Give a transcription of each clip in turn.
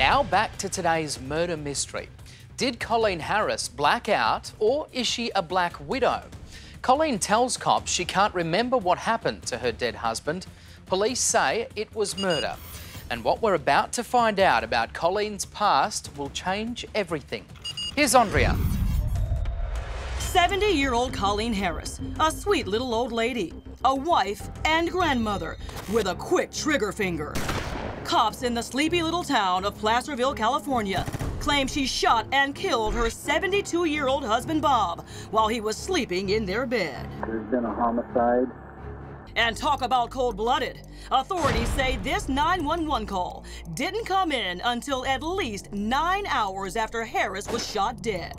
Now back to today's murder mystery. Did Colleen Harris black out, or is she a black widow? Colleen tells cops she can't remember what happened to her dead husband. Police say it was murder. And what we're about to find out about Colleen's past will change everything. Here's Andrea. 70-year-old Colleen Harris, a sweet little old lady, a wife and grandmother with a quick trigger finger. Cops in the sleepy little town of Placerville, California, claim she shot and killed her 72-year-old husband, Bob, while he was sleeping in their bed. There's been a homicide. And talk about cold-blooded. Authorities say this 911 call didn't come in until at least 9 hours after Harris was shot dead.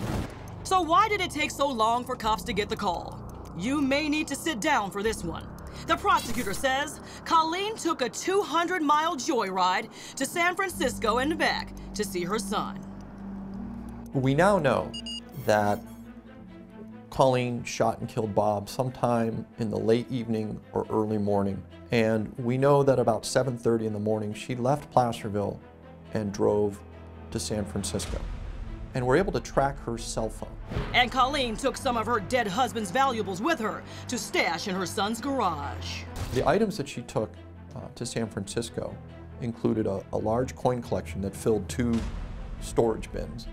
So why did it take so long for cops to get the call? You may need to sit down for this one. The prosecutor says Colleen took a 200-mile joyride to San Francisco and back to see her son. We now know that Colleen shot and killed Bob sometime in the late evening or early morning. And we know that about 7:30 in the morning, she left Placerville and drove to San Francisco. And we're able to track her cell phone. And Colleen took some of her dead husband's valuables with her to stash in her son's garage. The items that she took to San Francisco included a large coin collection that filled 2 storage bins,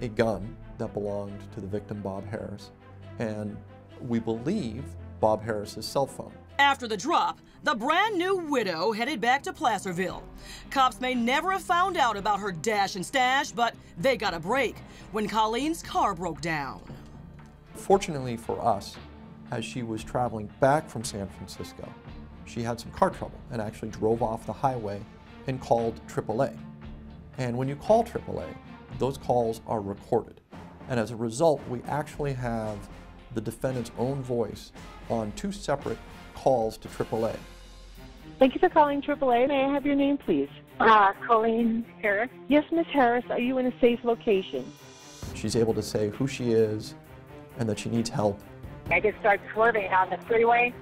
a gun that belonged to the victim, Bob Harris, and we believe Bob Harris's cell phone. After the drop, the brand new widow headed back to Placerville. Cops may never have found out about her dash and stash, but they got a break when Colleen's car broke down. Fortunately for us, as she was traveling back from San Francisco, she had some car trouble and actually drove off the highway and called AAA. And when you call AAA, those calls are recorded. And as a result, we actually have the defendant's own voice on 2 separate calls to AAA. Thank you for calling AAA. May I have your name, please? Colleen Harris. Yes, Miss Harris. Are you in a safe location? She's able to say who she is and that she needs help. I just started swerving on the freeway,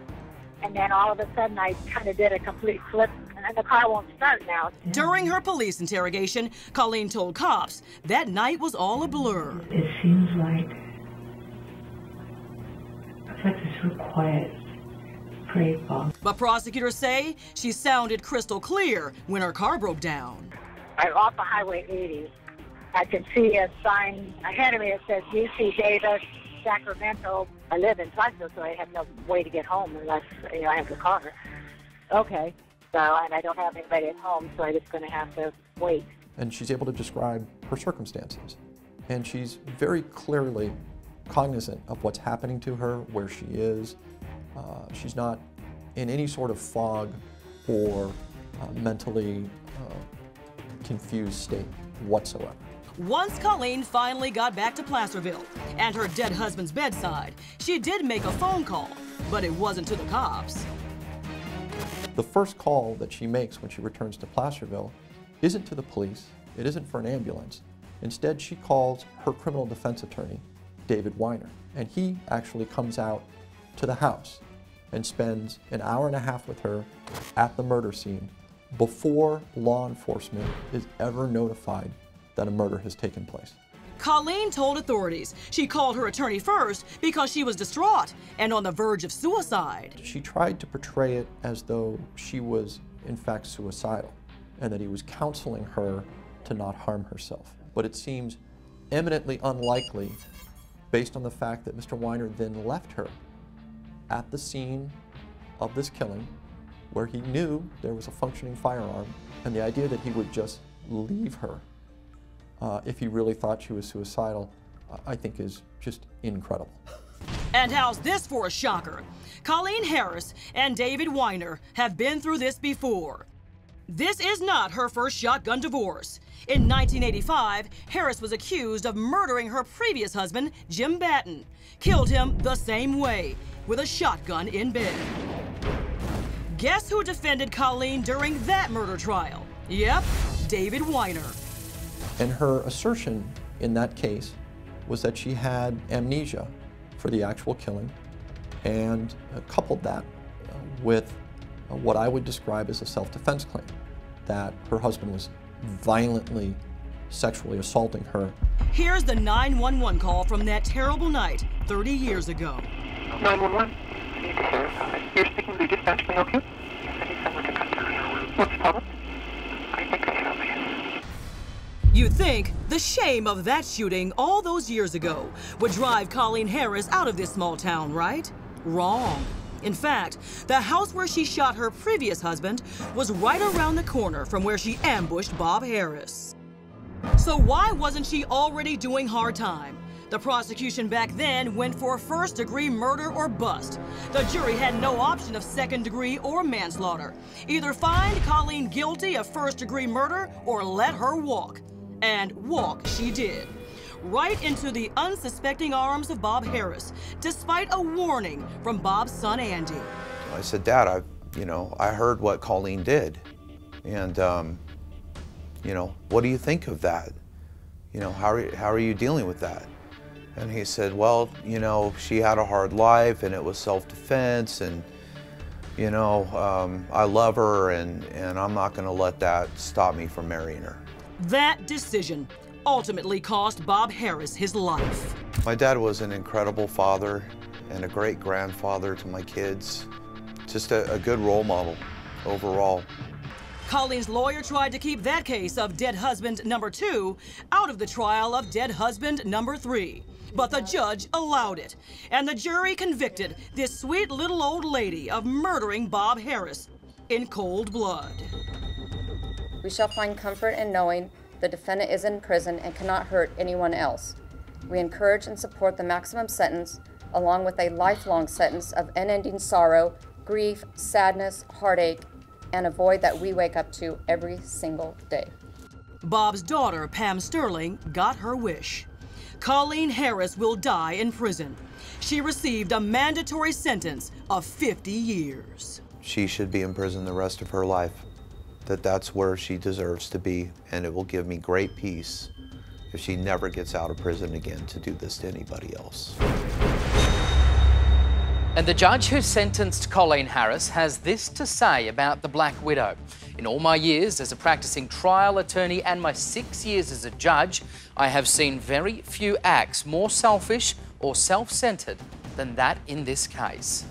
and then all of a sudden I kind of did a complete flip, and the car won't start now. During her police interrogation, Colleen told cops that night was all a blur. It seems like it's real quiet. Pray, Bob. But prosecutors say she sounded crystal clear when her car broke down. I'm off of Highway 80. I can see a sign ahead of me that says UC Davis, Sacramento. I live in Placerville, so I have no way to get home unless I have the car. Okay. So, and I don't have anybody at home, so I'm just going to have to wait. And she's able to describe her circumstances. And she's very clearly cognizant of what's happening to her, where she is. She's not in any sort of fog or mentally confused state whatsoever. Once Colleen finally got back to Placerville and her dead husband's bedside, she did make a phone call, but it wasn't to the cops. The first call that she makes when she returns to Placerville isn't to the police, it isn't for an ambulance. Instead, she calls her criminal defense attorney, David Weiner, and he actually comes out to the house and spends an hour and a half with her at the murder scene before law enforcement is ever notified that a murder has taken place. Colleen told authorities she called her attorney first because she was distraught and on the verge of suicide. She tried to portray it as though she was in fact suicidal and that he was counseling her to not harm herself. But it seems eminently unlikely based on the fact that Mr. Weiner then left her at the scene of this killing where he knew there was a functioning firearm, and the idea that he would just leave her if he really thought she was suicidal, I think is just incredible. And how's this for a shocker? Colleen Harris and David Weiner have been through this before. This is not her first shotgun divorce. In 1985, Harris was accused of murdering her previous husband, Jim Batten. Killed him the same way, with a shotgun in bed. Guess who defended Colleen during that murder trial? Yep, David Weiner. And her assertion in that case was that she had amnesia for the actual killing, and coupled that with what I would describe as a self-defense claim, that her husband was violently sexually assaulting her. Here's the 911 call from that terrible night 30 years ago. 911. I need to hear. You're speaking to dispatch. Can I help you? I need someone to come down. What's the problem? I think I can help you. You'd think the shame of that shooting all those years ago would drive Colleen Harris out of this small town, right? Wrong. In fact, the house where she shot her previous husband was right around the corner from where she ambushed Bob Harris. So why wasn't she already doing hard time? The prosecution back then went for first-degree murder or bust. The jury had no option of second-degree or manslaughter. Either find Colleen guilty of first-degree murder or let her walk. And walk she did. Right into the unsuspecting arms of Bob Harris, despite a warning from Bob's son, Andy. I said, Dad, I heard what Colleen did. And, what do you think of that? How are you dealing with that? And he said, well, she had a hard life and it was self-defense and, I love her and I'm not gonna let that stop me from marrying her. That decision ultimately cost Bob Harris his life. My dad was an incredible father and a great grandfather to my kids. Just a good role model overall. Colleen's lawyer tried to keep that case of dead husband number 2 out of the trial of dead husband number 3. But the judge allowed it, and the jury convicted this sweet little old lady of murdering Bob Harris in cold blood. We shall find comfort in knowing the defendant is in prison and cannot hurt anyone else. We encourage and support the maximum sentence, along with a lifelong sentence of unending sorrow, grief, sadness, heartache, and a void that we wake up to every single day. Bob's daughter, Pam Sterling, got her wish. Colleen Harris will die in prison. She received a mandatory sentence of 50 years. She should be in prison the rest of her life. That's where she deserves to be, and it will give me great peace if she never gets out of prison again to do this to anybody else. And the judge who sentenced Colleen Harris has this to say about the Black Widow. In all my years as a practicing trial attorney and my 6 years as a judge, I have seen very few acts more selfish or self-centered than that in this case.